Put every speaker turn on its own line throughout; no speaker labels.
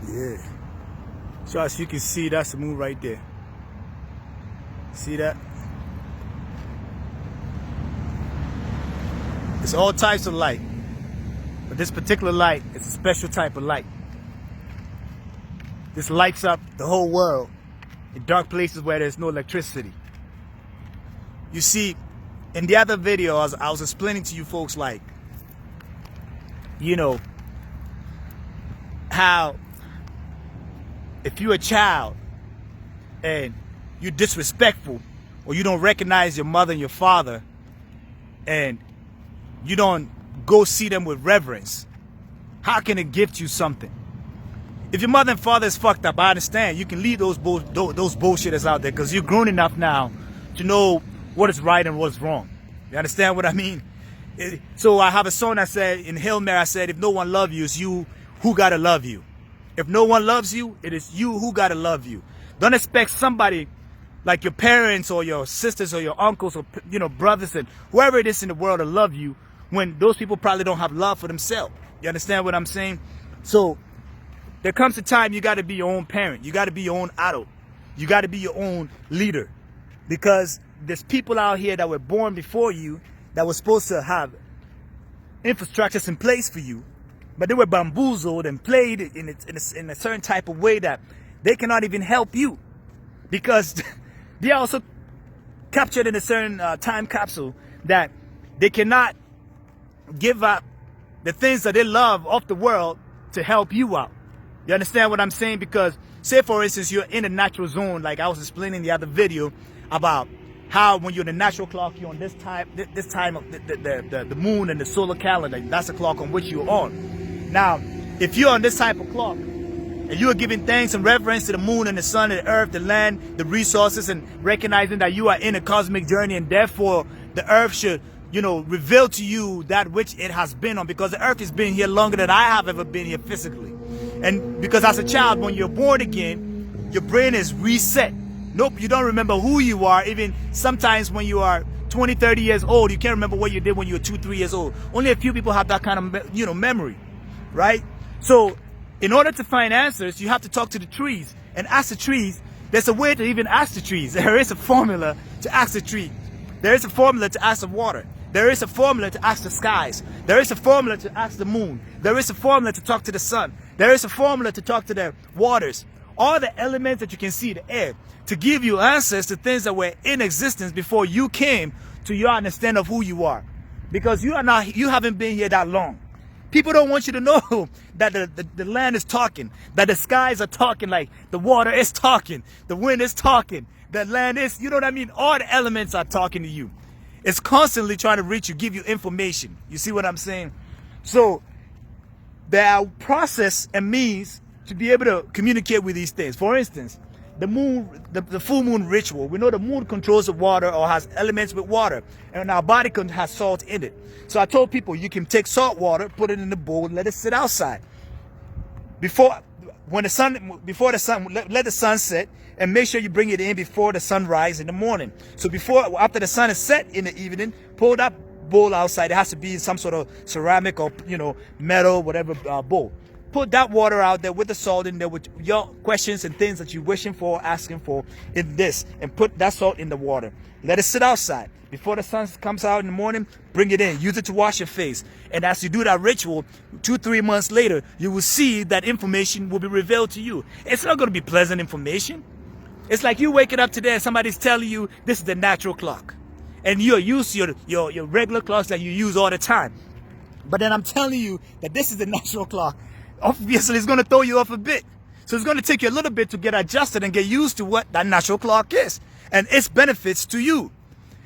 Yeah. So as you can see, that's the moon right there. See that? It's all types of light. But this particular light is a special type of light. This lights up the whole world in dark places where there's no electricity. You see, in the other video, I was explaining to you folks, like, you know, how if you're a child and you're disrespectful or you don't recognize your mother and your father and you don't go see them with reverence, how can it gift you something? If your mother and father is fucked up, I understand. You can leave those bullshitters out there because you're grown enough now to know what is right and what's wrong. You understand what I mean? So I have a song that said, in Hail Mary, I said, if no one loves you, it's you who gotta love you. If no one loves you, it is you who gotta love you. Don't expect somebody like your parents or your sisters or your uncles or, you know, brothers and whoever it is in the world to love you when those people probably don't have love for themselves. You understand what I'm saying? So there comes a time you got to be your own parent. You got to be your own adult. You got to be your own leader, because there's people out here that were born before you that were supposed to have infrastructures in place for you, but they were bamboozled and played in a certain type of way that they cannot even help you, because they are also captured in a certain time capsule that they cannot give up the things that they love of the world to help you out. You understand what I'm saying? Because say for instance you're in a natural zone, like I was explaining in the other video about how when you're in the natural clock, you're on this time of the moon and the solar calendar. That's the clock on which you're on. Now, if you're on this type of clock and you are giving thanks and reverence to the moon and the sun and the earth, the land, the resources, and recognizing that you are in a cosmic journey and therefore the earth should, you know, reveal to you that which it has been on, because the earth has been here longer than I have ever been here physically. And because as a child, when you're born again, your brain is reset. Nope, you don't remember who you are. Even sometimes when you are 20, 30 years old, you can't remember what you did when you were 2, 3 years old. Only a few people have that kind of, you know, memory, right? So in order to find answers, you have to talk to the trees and ask the trees. There's a way to even ask the trees. There is a formula to ask the tree. There is a formula to ask the water. There is a formula to ask the skies. There is a formula to ask the moon. There is a formula to talk to the sun. There is a formula to talk to the waters. All the elements that you can see, the air, to give you answers to things that were in existence before you came to your understanding of who you are. Because you haven't been here that long. People don't want you to know that the land is talking, that the skies are talking, like the water is talking, the wind is talking, the land is, you know what I mean? All the elements are talking to you. It's constantly trying to reach you, give you information. You see what I'm saying? So there are process and means to be able to communicate with these things. For instance, the moon, the full moon ritual. We know the moon controls the water or has elements with water, and our body has salt in it. So I told people you can take salt water, put it in the bowl, and let it sit outside. Let the sun set, and make sure you bring it in before the sunrise in the morning. So after the sun is set in the evening, pull that bowl outside. It has to be some sort of ceramic or, you know, metal, whatever bowl. Put that water out there with the salt in there with your questions and things that you're wishing for, asking for in this, and put that salt in the water. Let it sit outside. Before the sun comes out in the morning, bring it in. Use it to wash your face. And as you do that ritual, 2-3 months later, you will see that information will be revealed to you. It's not going to be pleasant information. It's like you waking up today and somebody's telling you this is the natural clock. And you're used to your regular clocks that you use all the time. But then I'm telling you that this is the natural clock. Obviously, it's going to throw you off a bit. So it's going to take you a little bit to get adjusted and get used to what that natural clock is and its benefits to you.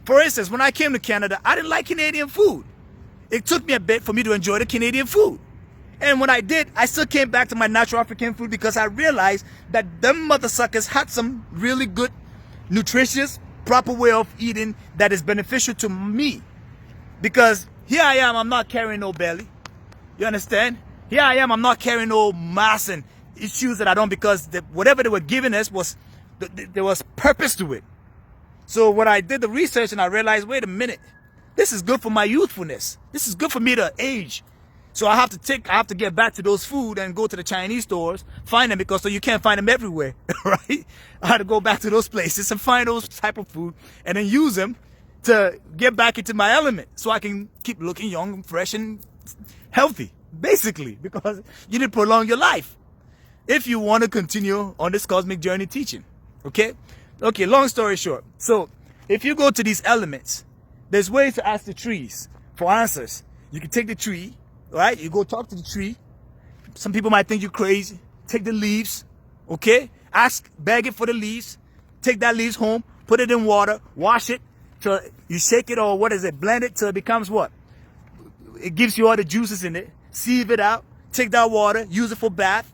For instance, when I came to Canada, I didn't like Canadian food. It took me a bit for me to enjoy the Canadian food. And when I did, I still came back to my natural African food because I realized that them mother suckers had some really good, nutritious, proper way of eating that is beneficial to me. Because here I am, I'm not carrying no belly. You understand? Here I am, I'm not carrying no mass and issues that I don't, because whatever they were giving us there was purpose to it. So when I did the research and I realized, wait a minute, this is good for my youthfulness. This is good for me to age. So I have to get back to those food and go to the Chinese stores, find them, because so you can't find them everywhere, right? I had to go back to those places and find those type of food and then use them to get back into my element so I can keep looking young and fresh and healthy, basically, because you need to prolong your life if you want to continue on this cosmic journey teaching, okay? Okay, long story short. So if you go to these elements, there's ways to ask the trees for answers. You can take the tree, right? You go talk to the tree. Some people might think you're crazy. Take the leaves, okay? Beg it for the leaves. Take that leaves home, put it in water, wash it till you shake it, or blend it till it becomes what? It gives you all the juices in it. Sieve it out. Take that water, use it for bath.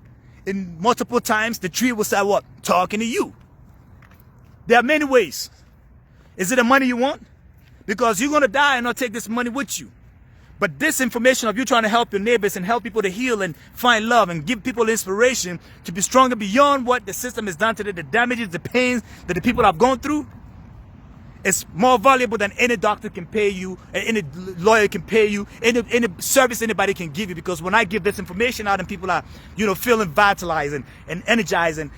And multiple times, the tree will start what? Talking to you. There are many ways. Is it the money you want? Because you're going to die and not take this money with you. But this information of you trying to help your neighbors and help people to heal and find love and give people inspiration to be stronger beyond what the system has done to them, the damages, the pains that the people have gone through, it's more valuable than any doctor can pay you, any lawyer can pay you, any service anybody can give you. Because when I give this information out and people are, feeling vitalized and energized and,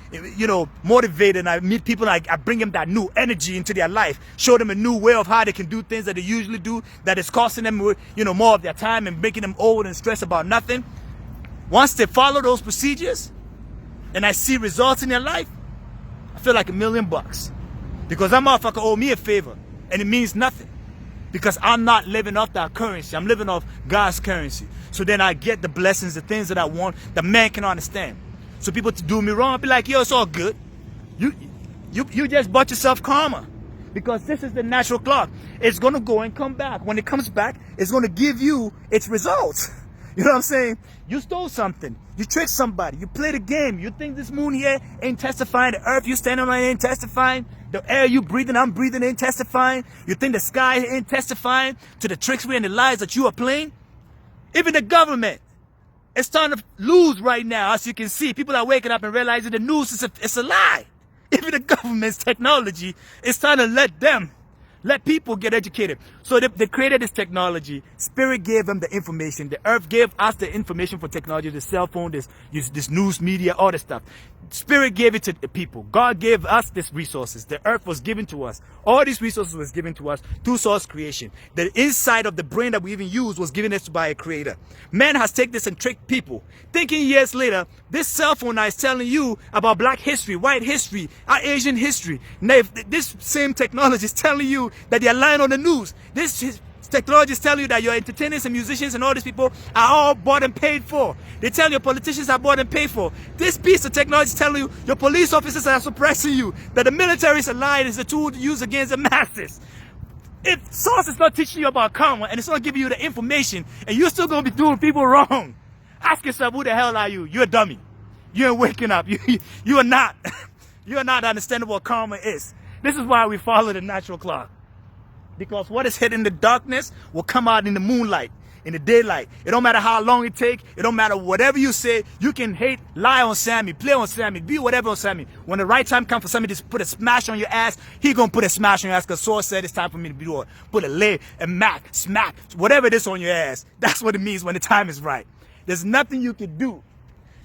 motivated, and I meet people and I bring them that new energy into their life, show them a new way of how they can do things that they usually do, that is costing them, more of their time and making them old and stressed about nothing. Once they follow those procedures and I see results in their life, I feel like $1 million. Because that motherfucker owe me a favor, and it means nothing. Because I'm not living off that currency. I'm living off God's currency. So then I get the blessings, the things that I want, that man can understand. So people to do me wrong, I'll be like, yo, it's all good. You just bought yourself karma. Because this is the natural clock. It's going to go and come back. When it comes back, it's going to give you its results. You know what I'm saying? You stole something. You tricked somebody. You played a game. You think this moon here ain't testifying. The earth you standing on ain't testifying. The air you breathing, I'm breathing, ain't testifying. You think the sky ain't testifying to the trickery and the lies that you are playing? Even the government is starting to lose right now. As you can see, people are waking up and realizing the news is a lie. Even the government's technology is starting to let people get educated. So they created this technology. Spirit gave them the information. The earth gave us the information for technology, the cell phone, this news media, all this stuff. Spirit gave it to the people. God gave us these resources. The earth was given to us. All these resources was given to us through source creation. The inside of the brain that we even use was given us by a creator. Man has taken this and tricked people. Thinking years later, this cell phone now is telling you about black history, white history, our Asian history. Now, if this same technology is telling you that they're lying on the news, this technology is telling you that your entertainers and musicians and all these people are all bought and paid for. They tell your politicians are bought and paid for. This piece of technology is telling you your police officers are suppressing you, that the military is a lie, is a tool to use against the masses. If source is not teaching you about karma and it's not giving you the information and you're still going to be doing people wrong, ask yourself, who the hell are you? You're a dummy. You ain't waking up. You are not. You are not understanding what karma is. This is why we follow the natural clock. Because what is hidden in the darkness will come out in the moonlight, in the daylight. It don't matter how long it takes. It don't matter whatever you say. You can hate, lie on Sammy, play on Sammy, be whatever on Sammy. When the right time comes for Sammy to put a smash on your ass, he gonna put a smash on your ass because Source said it's time for me to do it. Put a lay, a mac, smack, whatever it is on your ass. That's what it means when the time is right. There's nothing you can do.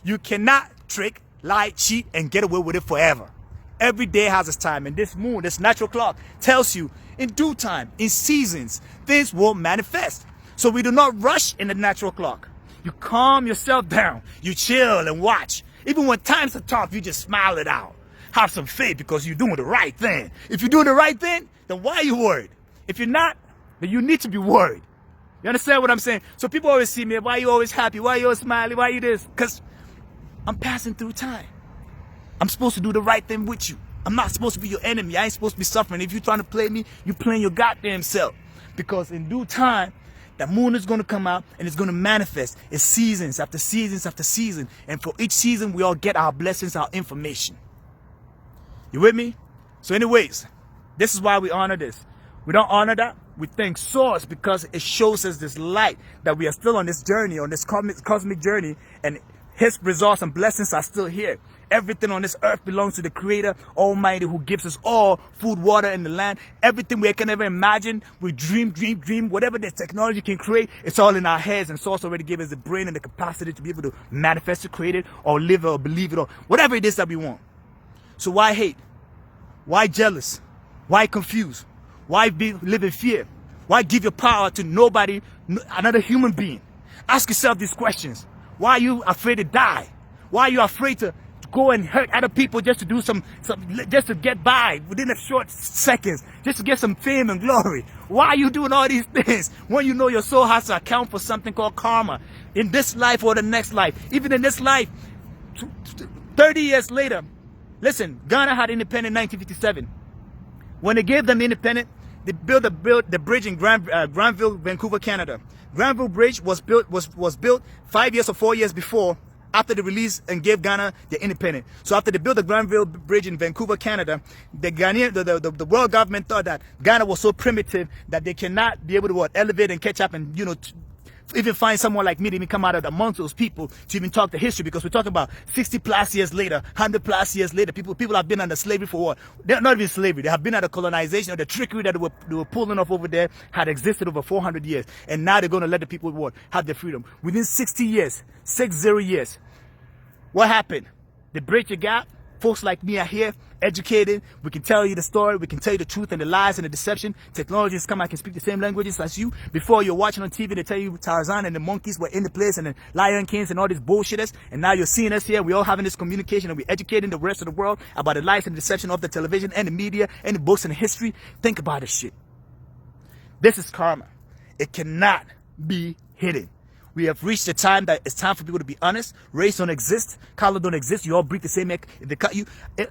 You cannot trick, lie, cheat, and get away with it forever. Every day has its time, and this moon, this natural clock, tells you in due time, in seasons, things will manifest. So we do not rush in the natural clock. You calm yourself down. You chill and watch. Even when times are tough, you just smile it out. Have some faith because you're doing the right thing. If you're doing the right thing, then why are you worried? If you're not, then you need to be worried. You understand what I'm saying? So people always see me, why are you always happy? Why are you always smiling? Why are you this? Because I'm passing through time. I'm supposed to do the right thing with you. I'm not supposed to be your enemy. I ain't supposed to be suffering. If you're trying to play me, you're playing your goddamn self. Because in due time, the moon is going to come out and it's going to manifest. It's seasons after seasons after season. And for each season, we all get our blessings, our information. You with me? So anyways, this is why we honor this. We don't honor that. We thank Source because it shows us this light that we are still on this journey, on this cosmic journey. And His results and blessings are still here. Everything on this earth belongs to the Creator Almighty, who gives us all food, water, and the land. Everything we can ever imagine, we dream. Whatever the technology can create, it's all in our heads, and Source already gave us the brain and the capacity to be able to manifest it, create it, or live it, or believe it, or whatever it is that we want. So why hate? Why jealous? Why confused? Why live in fear? Why give your power to nobody, another human being? Ask yourself these questions. Why are you afraid to die? Why are you afraid to go and hurt other people just to do just to get by within a short seconds, just to get some fame and glory? Why are you doing all these things when you know your soul has to account for something called karma in this life or the next life? Even in this life, 30 years later, listen, Ghana had independence in 1957. When they gave them independence, they built the bridge in Granville, Vancouver, Canada. Granville Bridge was built 5 years or 4 years before, after the release and gave Ghana the independence. So after they built the Granville Bridge in Vancouver, Canada, the world government thought that Ghana was so primitive that they cannot be able to elevate and catch up and even find someone like me to even come out of amongst those people to even talk the history, because we're talking about 60 plus years later, 100 plus years later. People have been under slavery for what? They're not even slavery. They have been under colonization, or the trickery that they were pulling off over there had existed over 400 years. And now they're going to let the people have their freedom. Within 60 years, 60 years, what happened? They bridge the gap. Folks like me are here, educated. We can tell you the story. We can tell you the truth and the lies and the deception. Technology has come. I can speak the same languages as you. Before, you're watching on TV, they tell you Tarzan and the monkeys were in the place, and the Lion Kings and all these bullshitters. And now you're seeing us here. We're all having this communication, and we're educating the rest of the world about the lies and the deception of the television and the media and the books and the history. Think about this shit. This is karma. It cannot be hidden. We have reached the time that it's time for people to be honest. Race don't exist. Color don't exist. You all breathe the same air. If they cut you,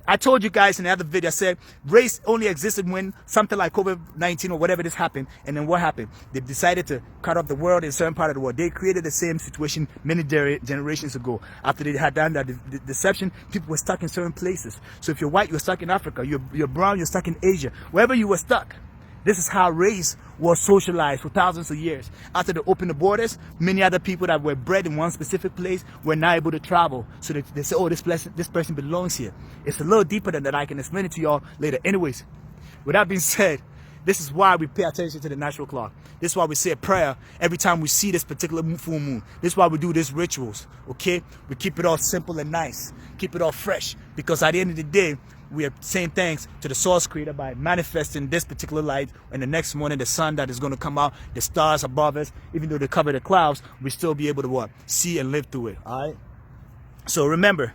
I told you guys in the other video, I said race only existed when something like COVID-19 or whatever this happened. And then what happened? They decided to cut off the world in a certain part of the world. They created the same situation many generations ago. After they had done that the deception, people were stuck in certain places. So if you're white, you're stuck in Africa. You're brown, you're stuck in Asia. Wherever you were stuck. This is how race was socialized for thousands of years. After they opened the borders, many other people that were bred in one specific place were now able to travel. So they say, oh, this person belongs here. It's a little deeper than that. I can explain it to y'all later. Anyways, with that being said, this is why we pay attention to the natural clock. This is why we say a prayer every time we see this particular full moon. This is why we do these rituals, okay? We keep it all simple and nice. Keep it all fresh. Because at the end of the day, we are saying thanks to the source creator by manifesting this particular light, and the next morning the sun that is going to come out, the stars above us, even though they cover the clouds, we still be able to see and live through it. All right, so remember,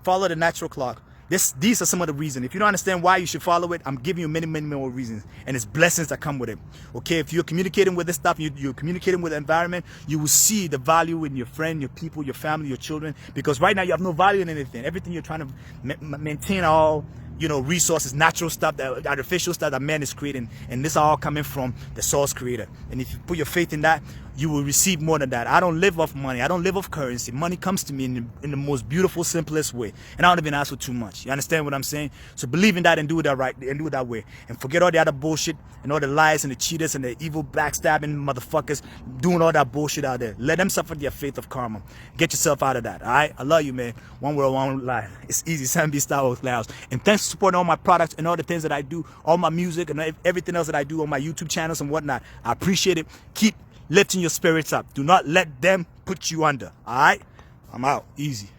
follow the natural clock. These are some of the reasons. If you don't understand why you should follow it, I'm giving you many more reasons, and it's blessings that come with it. Okay, if you're communicating with this stuff, you're communicating with the environment, you will see the value in your friend, your people, your family, your children, because right now you have no value in anything. Everything you're trying to maintain all resources, natural stuff, that artificial stuff that man is creating, and this are all coming from the source creator. And if you put your faith in that, you will receive more than that. I don't live off money. I don't live off currency. Money comes to me in the most beautiful, simplest way, and I don't even ask for too much. You understand what I'm saying? So believe in that and do it that right, and do it that way, and forget all the other bullshit and all the lies and the cheaters and the evil backstabbing motherfuckers doing all that bullshit out there. Let them suffer their fate of karma. Get yourself out of that. All right? I love you, man. One world, one life. It's easy. 7B Star with Clouds. And thanks for supporting all my products and all the things that I do, all my music and everything else that I do on my YouTube channels and whatnot. I appreciate it. Keep lifting your spirits up. Do not let them put you under. All right? I'm out. Easy.